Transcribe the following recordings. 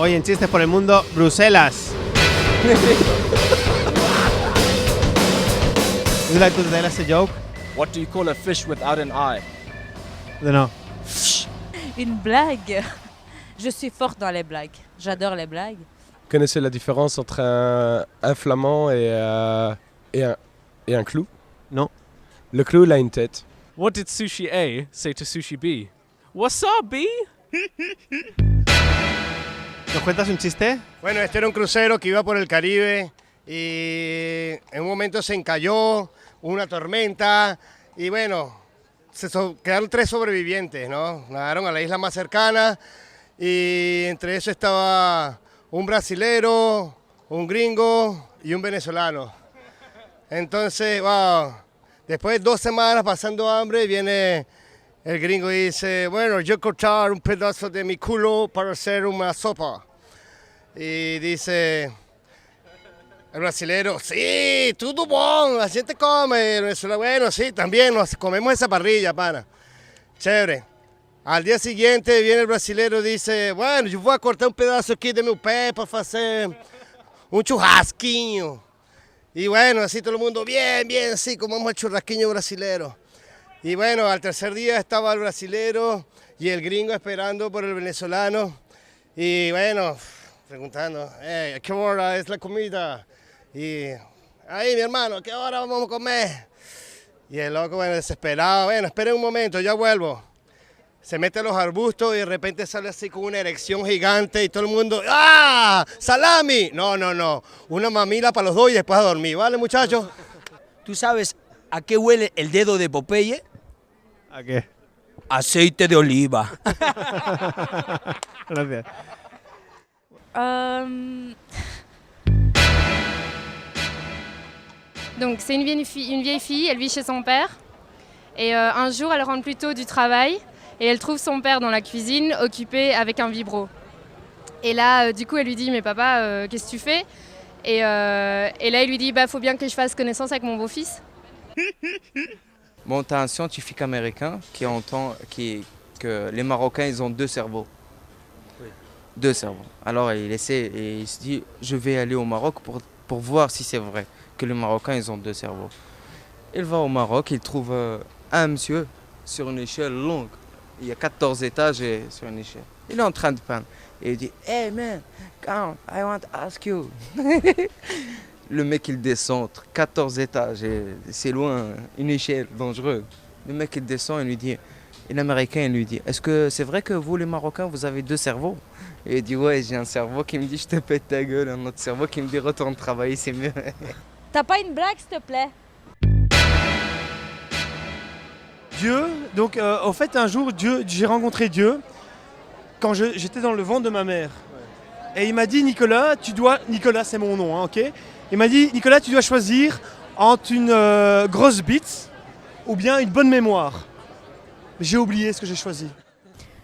Hoy en Chistes por el Mundo, Bruselas. Would you like to tell us a joke? What do you call a fish without an eye? I don't know. Une blague. Je suis forte dans les blagues. J'adore les blagues. Vous connaissez la différence entre un flamand et un clou? Non. Le clou, il a une tête. What did sushi A say to sushi B? What's up, B? ¿Nos cuentas un chiste? Bueno, este era un crucero que iba por el Caribe y en un momento se encalló, una tormenta y bueno, quedaron 3 sobrevivientes, ¿no? Nadaron a la isla más cercana y entre eso estaba un brasilero, un gringo y un venezolano. Entonces, wow, después de 2 semanas pasando hambre viene el gringo y dice, bueno, yo cortar un pedazo de mi culo para hacer una sopa. Y dice el brasilero, sí, tudo bom, la gente come. El venezolano, bueno, sí, también nos comemos esa parrilla, pana. Chévere. Al día siguiente viene el brasilero y dice, bueno, yo voy a cortar un pedazo aquí de mi pé para hacer un churrasquinho. Y bueno, así todo el mundo, bien, bien, sí, comemos el churrasquinho brasilero. Y bueno, al tercer día estaba el brasilero y el gringo esperando por el venezolano. Y bueno, preguntando, ¿a qué hora es la comida? Y ahí, mi hermano, ¿a qué hora vamos a comer? Y el loco, bueno, desesperado, bueno, espere un momento, ya vuelvo. Se mete a los arbustos y de repente sale así con una erección gigante y todo el mundo, ¡ah! ¡Salami! No, no, no, una mamila para los dos y después a dormir, ¿vale, muchachos? ¿Tú sabes a qué huele el dedo de Popeye? ¿A qué? Aceite de oliva. Gracias. Donc c'est une vieille fille, elle vit chez son père. Et un jour, elle rentre plus tôt du travail et elle trouve son père dans la cuisine, occupé avec un vibro. Et là, du coup, elle lui dit, mais papa, qu'est-ce que tu fais et là, il lui dit, bah, faut bien que je fasse connaissance avec mon beau-fils. Bon, t'as un scientifique américain qui entend que les Marocains, ils ont 2 cerveaux. Oui. 2 cerveaux. Alors, il essaie et il se dit, je vais aller au Maroc pour voir si c'est vrai que les Marocains, ils ont 2 cerveaux. Il va au Maroc, il trouve un monsieur sur une échelle longue. Il y a 14 étages sur une échelle. Il est en train de peindre. Et il dit, hey man, come, I want to ask you. Le mec, il descend entre 14 étages et c'est loin, une échelle dangereuse. Le mec, il descend et lui dit, et l'Américain, il lui dit, est-ce que c'est vrai que vous, les Marocains, vous avez 2 cerveaux? Et il dit, ouais, j'ai un cerveau qui me dit, je te pète ta gueule, un autre cerveau qui me dit, retourne travailler, c'est mieux. T'as pas une blague, s'il te plaît? Dieu, donc en fait un jour j'ai rencontré Dieu quand j'étais dans le ventre de ma mère. Et il m'a dit Nicolas, Nicolas c'est mon nom, hein, ok. Il m'a dit Nicolas, tu dois choisir entre une grosse bite ou bien une bonne mémoire. J'ai oublié ce que j'ai choisi.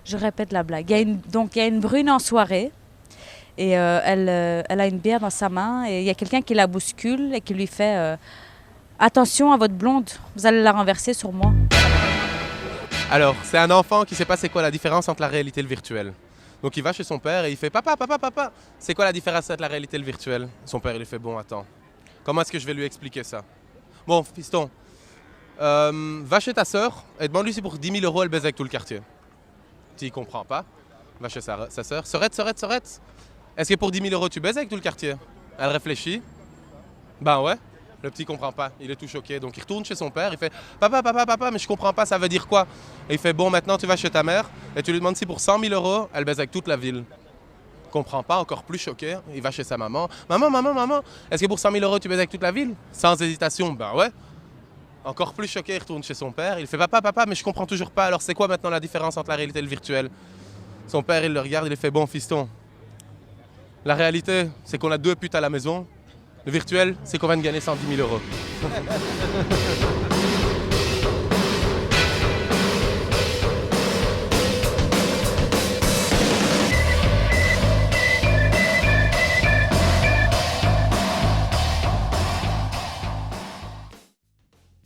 Je répète la blague. Il y a une brune en soirée et elle a une bière dans sa main et il y a quelqu'un qui la bouscule et qui lui fait attention à votre blonde, vous allez la renverser sur moi. Alors, c'est un enfant qui ne sait pas c'est quoi la différence entre la réalité et le virtuel. Donc il va chez son père et il fait « Papa, papa, papa, c'est quoi la différence entre la réalité et le virtuel ?» Son père il lui fait « Bon, attends, comment est-ce que je vais lui expliquer ça ?»« Bon, fiston, va chez ta sœur et demande-lui si pour 10 000 € elle baise avec tout le quartier. » S'il ne comprend pas, va chez sa sœur. « Sorette, est-ce que pour 10 000 € tu baises avec tout le quartier ?» Elle réfléchit. « Ben ouais. » Le petit comprend pas, il est tout choqué. Donc il retourne chez son père, il fait « Papa, papa, papa, mais je comprends pas, ça veut dire quoi ?» Et il fait « Bon, maintenant tu vas chez ta mère et tu lui demandes si pour 100 000 € elle baise avec toute la ville. » Il comprend pas, encore plus choqué, il va chez sa maman. « Maman, est-ce que pour 100 000 € tu baises avec toute la ville ?» Sans hésitation, ben ouais. Encore plus choqué, il retourne chez son père, il fait « Papa, mais je comprends toujours pas, alors c'est quoi maintenant la différence entre la réalité et le virtuel ?» Son père, il le regarde, il lui fait « Bon, fiston, la réalité, c'est qu'on a 2 putes à la maison. Le virtuel, c'est qu'on va de gagner 110 000 €.